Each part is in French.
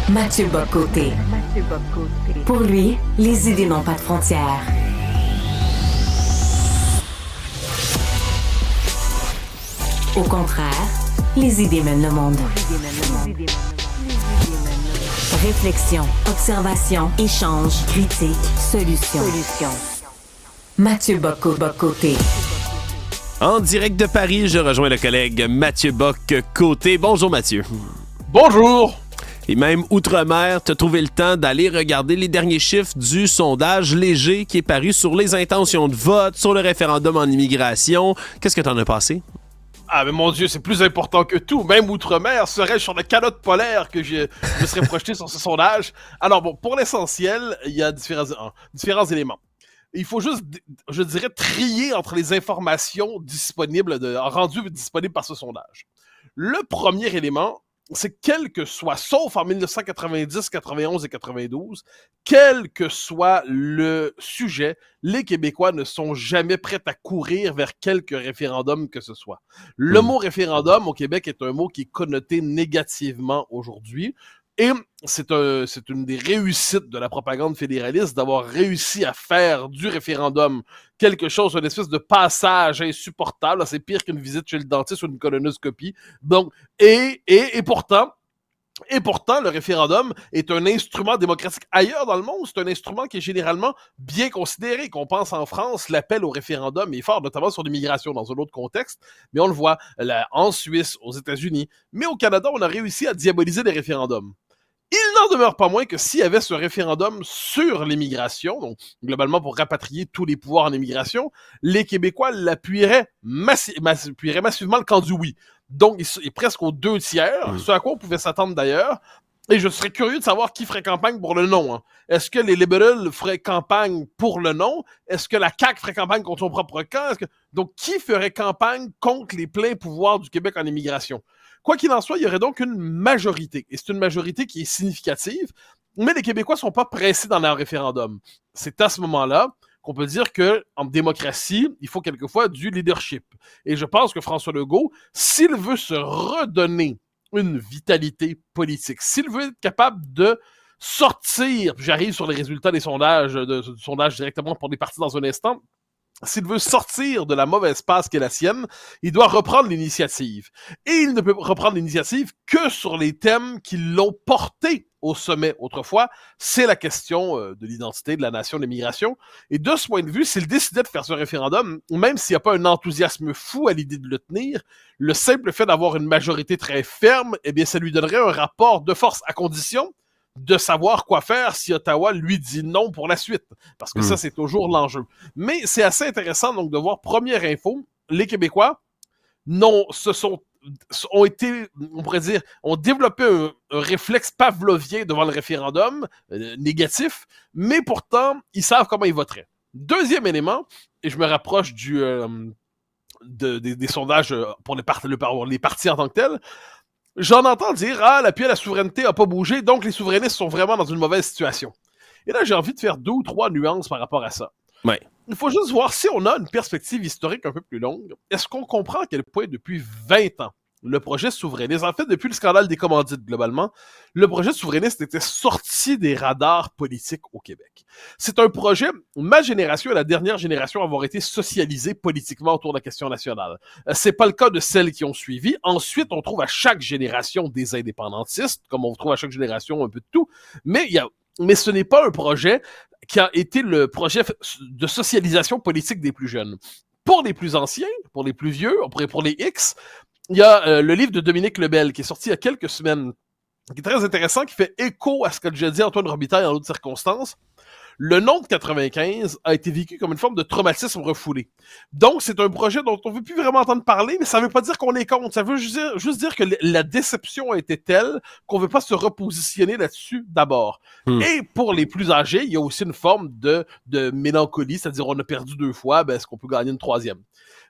Mathieu Bock-Côté. Pour lui, les idées n'ont pas de frontières. Au contraire, les idées mènent le monde. Réflexion, observation, échange, critique, solution. Mathieu Bock-Côté. En direct de Paris, je rejoins le collègue Mathieu Bock-Côté. Bonjour Mathieu. Bonjour! Et même outre-mer, tu as trouvé le temps d'aller regarder les derniers chiffres du sondage léger qui est paru sur les intentions de vote, sur le référendum en immigration. Qu'est-ce que t'en as passé? Ah mais mon Dieu, c'est plus important que tout. Même outre-mer, serais-je sur la calotte polaire que je me serais projeté sur ce sondage. Alors bon, pour l'essentiel, il y a différents éléments. Il faut juste, je dirais, trier entre les informations disponibles, rendues disponibles par ce sondage. Le premier élément, c'est quel que soit, sauf en 1990, 91 et 92, quel que soit le sujet, les Québécois ne sont jamais prêts à courir vers quelque référendum que ce soit. Le mot référendum au Québec est un mot qui est connoté négativement aujourd'hui. Et c'est une des réussites de la propagande fédéraliste d'avoir réussi à faire du référendum quelque chose, une espèce de passage insupportable. C'est pire qu'une visite chez le dentiste ou une colonoscopie. Donc, et pourtant, le référendum est un instrument démocratique ailleurs dans le monde. C'est un instrument qui est généralement bien considéré. Qu'on pense en France, l'appel au référendum est fort, notamment sur l'immigration dans un autre contexte. Mais on le voit en Suisse, aux États-Unis. Mais au Canada, on a réussi à diaboliser les référendums. Il n'en demeure pas moins que s'il y avait ce référendum sur l'immigration, donc globalement pour rapatrier tous les pouvoirs en immigration, les Québécois l'appuieraient massivement le camp du oui. Donc, il est presque aux 2/3, ce à quoi on pouvait s'attendre d'ailleurs. Et je serais curieux de savoir qui ferait campagne pour le non. Hein. Est-ce que les libéraux feraient campagne pour le non? Est-ce que la CAQ ferait campagne contre son propre camp? Donc, qui ferait campagne contre les pleins pouvoirs du Québec en immigration? Quoi qu'il en soit, il y aurait donc une majorité. Et c'est une majorité qui est significative. Mais les Québécois ne sont pas pressés dans leur référendum. C'est à ce moment-là qu'on peut dire qu'en démocratie, il faut quelquefois du leadership. Et je pense que François Legault, s'il veut se redonner une vitalité politique, s'il veut être capable de sortir, j'arrive sur les résultats des sondages, du sondage directement pour les partis dans un instant, s'il veut sortir de la mauvaise passe qu'est la sienne, il doit reprendre l'initiative. Et il ne peut reprendre l'initiative que sur les thèmes qui l'ont porté au sommet autrefois. C'est la question de l'identité, de la nation, de l'immigration. Et de ce point de vue, s'il décidait de faire ce référendum, même s'il n'y a pas un enthousiasme fou à l'idée de le tenir, le simple fait d'avoir une majorité très ferme, eh bien, ça lui donnerait un rapport de force, à condition de savoir quoi faire si Ottawa lui dit non pour la suite. Parce que ça, c'est toujours l'enjeu. Mais c'est assez intéressant donc de voir, première info, les Québécois ont été, on pourrait dire, ont développé un réflexe pavlovien devant le référendum négatif, mais pourtant, ils savent comment ils voteraient. Deuxième élément, et je me rapproche des sondages pour les partis en tant que tels, j'en entends dire « Ah, l'appui à la souveraineté n'a pas bougé, donc les souverainistes sont vraiment dans une mauvaise situation. » Et là, j'ai envie de faire 2 ou 3 nuances par rapport à ça. Ouais. Il faut juste voir si on a une perspective historique un peu plus longue. Est-ce qu'on comprend à quel point, depuis 20 ans, le projet souverainiste, en fait, depuis le scandale des commandites, globalement, le projet souverainiste était sorti des radars politiques au Québec. C'est un projet, ma génération est la dernière génération à avoir été socialisée politiquement autour de la question nationale. C'est pas le cas de celles qui ont suivi. Ensuite, on trouve à chaque génération des indépendantistes, comme on trouve à chaque génération un peu de tout, mais ce n'est pas un projet qui a été le projet de socialisation politique des plus jeunes. Pour les plus anciens, pour les plus vieux, pour les X, il y a le livre de Dominique Lebel qui est sorti il y a quelques semaines, qui est très intéressant, qui fait écho à ce qu'a déjà dit Antoine Robitaille dans d'autres circonstances. Le non de 95 a été vécu comme une forme de traumatisme refoulé. Donc, c'est un projet dont on ne veut plus vraiment entendre parler, mais ça ne veut pas dire qu'on est contre. Ça veut juste dire que la déception a été telle qu'on ne veut pas se repositionner là-dessus d'abord. Et pour les plus âgés, il y a aussi une forme de mélancolie, c'est-à-dire on a perdu 2 fois, est-ce qu'on peut gagner une 3e?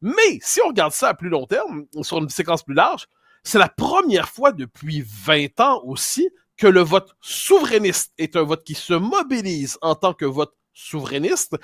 Mais si on regarde ça à plus long terme, sur une séquence plus large, c'est la première fois depuis 20 ans aussi que le vote souverainiste est un vote qui se mobilise en tant que vote souverainiste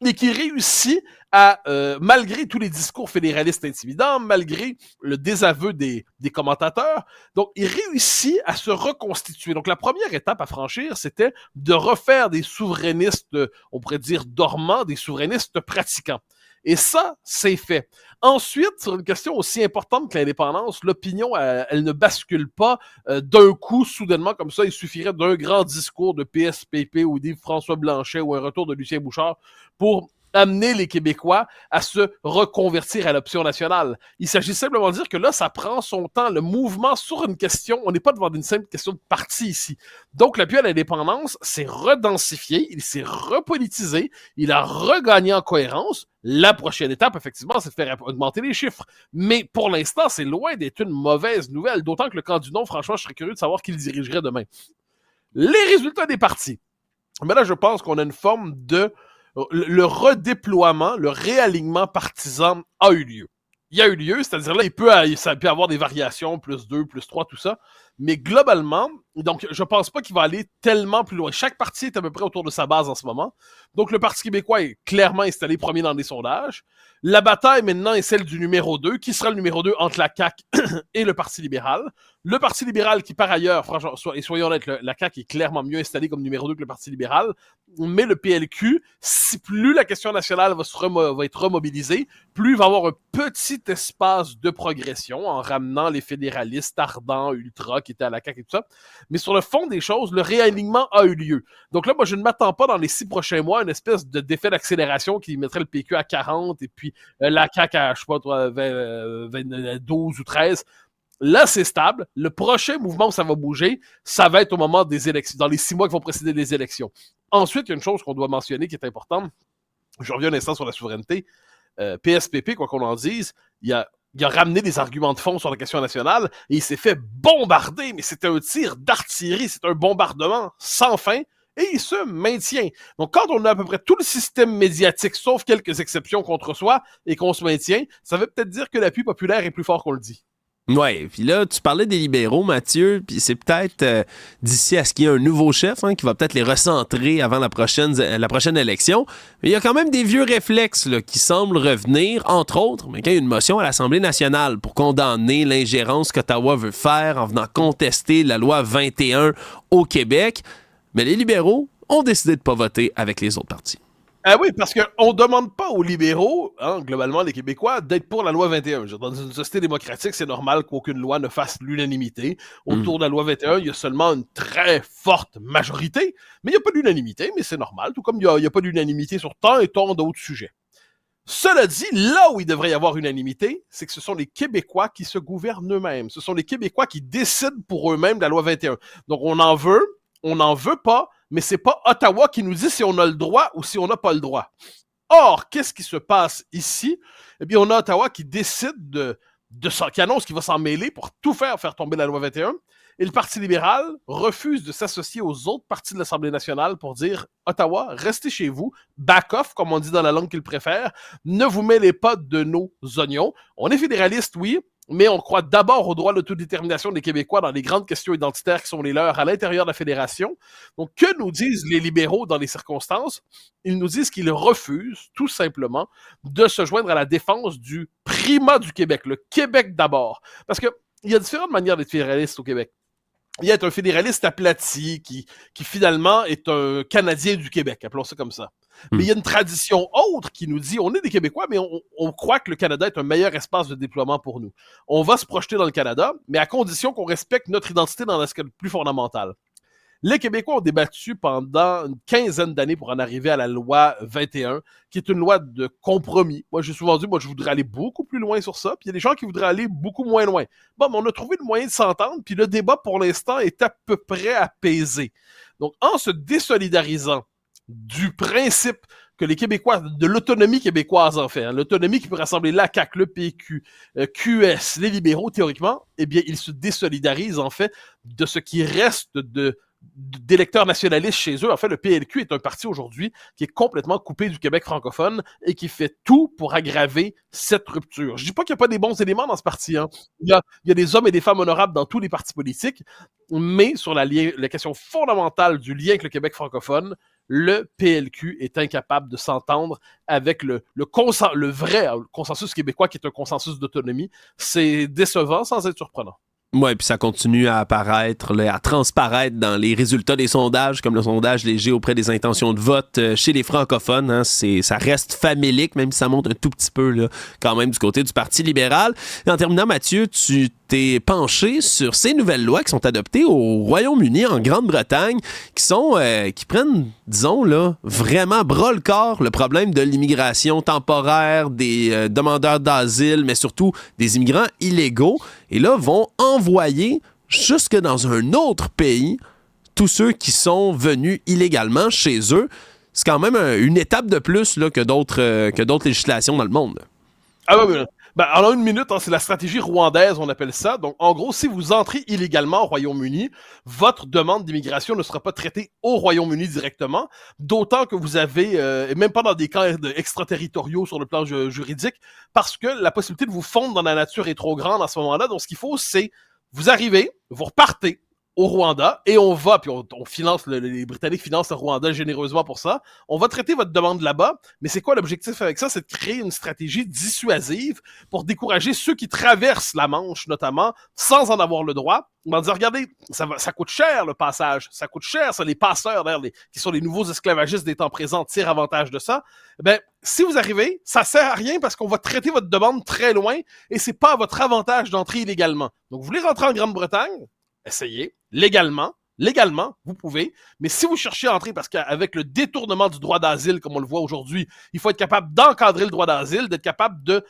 mais qui réussit à, malgré tous les discours fédéralistes intimidants, malgré le désaveu des commentateurs, donc il réussit à se reconstituer. Donc la première étape à franchir, c'était de refaire des souverainistes, on pourrait dire dormants, des souverainistes pratiquants. Et ça, c'est fait. Ensuite, sur une question aussi importante que l'indépendance, l'opinion, elle ne bascule pas d'un coup, soudainement, comme ça. Il suffirait d'un grand discours de PSPP ou d'Yves-François Blanchet ou un retour de Lucien Bouchard pour amener les Québécois à se reconvertir à l'option nationale. Il s'agit simplement de dire que là, ça prend son temps. Le mouvement sur une question, on n'est pas devant une simple question de parti ici. Donc, l'appui à l'indépendance s'est redensifié, il s'est repolitisé, il a regagné en cohérence. La prochaine étape, effectivement, c'est de faire augmenter les chiffres. Mais pour l'instant, c'est loin d'être une mauvaise nouvelle, d'autant que le camp du non, franchement, je serais curieux de savoir qui le dirigerait demain. Les résultats des partis. Mais là, je pense qu'on a une forme de... Le redéploiement, le réalignement partisan a eu lieu. Il a eu lieu, c'est-à-dire là, ça peut avoir des variations, plus 2, plus 3, tout ça. Mais globalement, donc je pense pas qu'il va aller tellement plus loin. Chaque parti est à peu près autour de sa base en ce moment. Donc le Parti québécois est clairement installé premier dans les sondages. La bataille maintenant est celle du numéro 2, qui sera le numéro 2 entre la CAQ et le Parti libéral. Le Parti libéral qui, par ailleurs, franchement, et soyons honnêtes, la CAQ est clairement mieux installée comme numéro 2 que le Parti libéral. Mais le PLQ, si plus la question nationale va être remobilisée, plus il va y avoir un petit espace de progression en ramenant les fédéralistes ardents, ultra, qui étaient à la CAQ et tout ça. Mais sur le fond des choses, le réalignement a eu lieu. Donc là, moi, je ne m'attends pas dans les 6 prochains mois à une espèce de d'effet d'accélération qui mettrait le PQ à 40 et puis la CAQ à, je sais pas, 12 ou 13. Là, c'est stable. Le prochain mouvement où ça va bouger, ça va être au moment des élections, dans les 6 mois qui vont précéder les élections. Ensuite, il y a une chose qu'on doit mentionner qui est importante. Je reviens un instant sur la souveraineté. PSPP, quoi qu'on en dise, il a ramené des arguments de fond sur la question nationale et il s'est fait bombarder, mais c'était un tir d'artillerie, c'est un bombardement sans fin et il se maintient. Donc, quand on a à peu près tout le système médiatique, sauf quelques exceptions contre soi, et qu'on se maintient, ça veut peut-être dire que l'appui populaire est plus fort qu'on le dit. Ouais, puis là, tu parlais des libéraux, Mathieu, puis c'est peut-être d'ici à ce qu'il y ait un nouveau chef qui va peut-être les recentrer avant la prochaine élection. Mais il y a quand même des vieux réflexes là, qui semblent revenir, entre autres, mais quand il y a une motion à l'Assemblée nationale pour condamner l'ingérence qu'Ottawa veut faire en venant contester la loi 21 au Québec, mais les libéraux ont décidé de ne pas voter avec les autres partis. Ah oui, parce qu'on ne demande pas aux libéraux, globalement les Québécois, d'être pour la loi 21. Dans une société démocratique, c'est normal qu'aucune loi ne fasse l'unanimité. Autour de la loi 21, il y a seulement une très forte majorité, mais il n'y a pas d'unanimité, mais c'est normal, tout comme il n'y a pas d'unanimité sur tant et tant d'autres sujets. Cela dit, là où il devrait y avoir unanimité, c'est que ce sont les Québécois qui se gouvernent eux-mêmes. Ce sont les Québécois qui décident pour eux-mêmes de la loi 21. Donc on n'en veut pas, mais c'est pas Ottawa qui nous dit si on a le droit ou si on n'a pas le droit. Or, qu'est-ce qui se passe ici? Eh bien, on a Ottawa qui décide qui annonce qu'il va s'en mêler pour tout faire tomber la loi 21. Et le Parti libéral refuse de s'associer aux autres partis de l'Assemblée nationale pour dire « Ottawa, restez chez vous, back off, comme on dit dans la langue qu'ils préfèrent, ne vous mêlez pas de nos oignons. On est fédéraliste, oui, mais on croit d'abord au droit d'autodétermination des Québécois dans les grandes questions identitaires qui sont les leurs à l'intérieur de la Fédération. » Donc, que nous disent les libéraux dans les circonstances? Ils nous disent qu'ils refusent, tout simplement, de se joindre à la défense du primat du Québec, le Québec d'abord. Parce que il y a différentes manières d'être fédéraliste au Québec. Il y a un fédéraliste aplati qui finalement est un Canadien du Québec, appelons ça comme ça. Mais il y a une tradition autre qui nous dit, on est des Québécois, mais on croit que le Canada est un meilleur espace de déploiement pour nous. On va se projeter dans le Canada, mais à condition qu'on respecte notre identité dans ce qui est le plus fondamental. Les Québécois ont débattu pendant une quinzaine d'années pour en arriver à la loi 21, qui est une loi de compromis. Moi, j'ai souvent dit, je voudrais aller beaucoup plus loin sur ça, puis il y a des gens qui voudraient aller beaucoup moins loin. Bon, mais on a trouvé le moyen de s'entendre, puis le débat, pour l'instant, est à peu près apaisé. Donc, en se désolidarisant du principe que les Québécois, de l'autonomie québécoise en fait, l'autonomie qui peut rassembler la CAQ, le PQ, QS, les libéraux théoriquement, eh bien, ils se désolidarisent en fait de ce qui reste d'électeurs nationalistes chez eux. En fait, le PLQ est un parti aujourd'hui qui est complètement coupé du Québec francophone et qui fait tout pour aggraver cette rupture. Je dis pas qu'il n'y a pas des bons éléments dans ce parti. Il y a des hommes et des femmes honorables dans tous les partis politiques, mais sur la question fondamentale du lien avec le Québec francophone, le PLQ est incapable de s'entendre avec le vrai consensus québécois qui est un consensus d'autonomie. C'est décevant sans être surprenant. Ouais, puis ça continue à apparaître, là, à transparaître dans les résultats des sondages, comme le sondage léger auprès des intentions de vote chez les francophones. Hein, ça reste famélique, même si ça monte un tout petit peu là, quand même du côté du Parti libéral. Et en terminant, Mathieu, tu t'es penché sur ces nouvelles lois qui sont adoptées au Royaume-Uni, en Grande-Bretagne, qui prennent, disons, là, vraiment bras-le-corps le problème de l'immigration temporaire, des demandeurs d'asile, mais surtout des immigrants illégaux. Et là, vont envoyer jusque dans un autre pays tous ceux qui sont venus illégalement chez eux. C'est quand même une étape de plus là, que d'autres législations dans le monde. Ah oui, ben, en une minute, hein, c'est la stratégie rwandaise, on appelle ça. Donc, en gros, si vous entrez illégalement au Royaume-Uni, votre demande d'immigration ne sera pas traitée au Royaume-Uni directement, d'autant que vous avez, et même pas dans des cas extraterritoriaux sur le plan juridique, parce que la possibilité de vous fondre dans la nature est trop grande à ce moment-là. Donc, ce qu'il faut, c'est vous arrivez, vous repartez au Rwanda, et on va, puis on finance, les Britanniques financent le Rwanda généreusement pour ça, on va traiter votre demande là-bas, mais c'est quoi l'objectif avec ça? C'est de créer une stratégie dissuasive pour décourager ceux qui traversent la Manche, notamment, sans en avoir le droit. On va dire, regardez, ça coûte cher le passage, ça coûte cher, ça, les passeurs, d'ailleurs, qui sont les nouveaux esclavagistes des temps présents, tirent avantage de ça. Ben, si vous arrivez, ça sert à rien parce qu'on va traiter votre demande très loin, et c'est pas à votre avantage d'entrer illégalement. Donc, vous voulez rentrer en Grande-Bretagne? Essayez, légalement, vous pouvez, mais si vous cherchez à entrer, parce qu'avec le détournement du droit d'asile, comme on le voit aujourd'hui, il faut être capable d'encadrer le droit d'asile, d'être capable de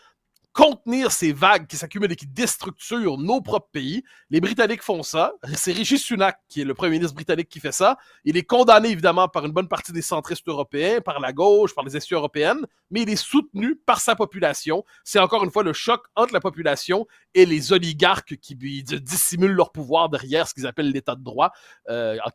contenir ces vagues qui s'accumulent et qui déstructurent nos propres pays. Les Britanniques font ça. C'est Rishi Sunak, qui est le premier ministre britannique, qui fait ça. Il est condamné, évidemment, par une bonne partie des centristes européens, par la gauche, par les institutions européennes, mais il est soutenu par sa population. C'est encore une fois le choc entre la population et les oligarques qui dissimulent leur pouvoir derrière ce qu'ils appellent l'état de droit,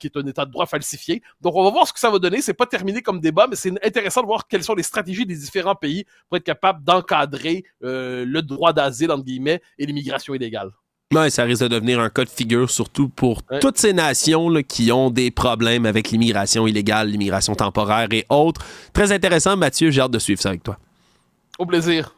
qui est un état de droit falsifié. Donc, on va voir ce que ça va donner. C'est pas terminé comme débat, mais c'est intéressant de voir quelles sont les stratégies des différents pays pour être capable d'encadrer le droit d'asile, entre guillemets, et l'immigration illégale. Ouais, ça risque de devenir un cas de figure, surtout pour toutes ces nations là, qui ont des problèmes avec l'immigration illégale, l'immigration temporaire et autres. Très intéressant, Mathieu. J'ai hâte de suivre ça avec toi. Au plaisir.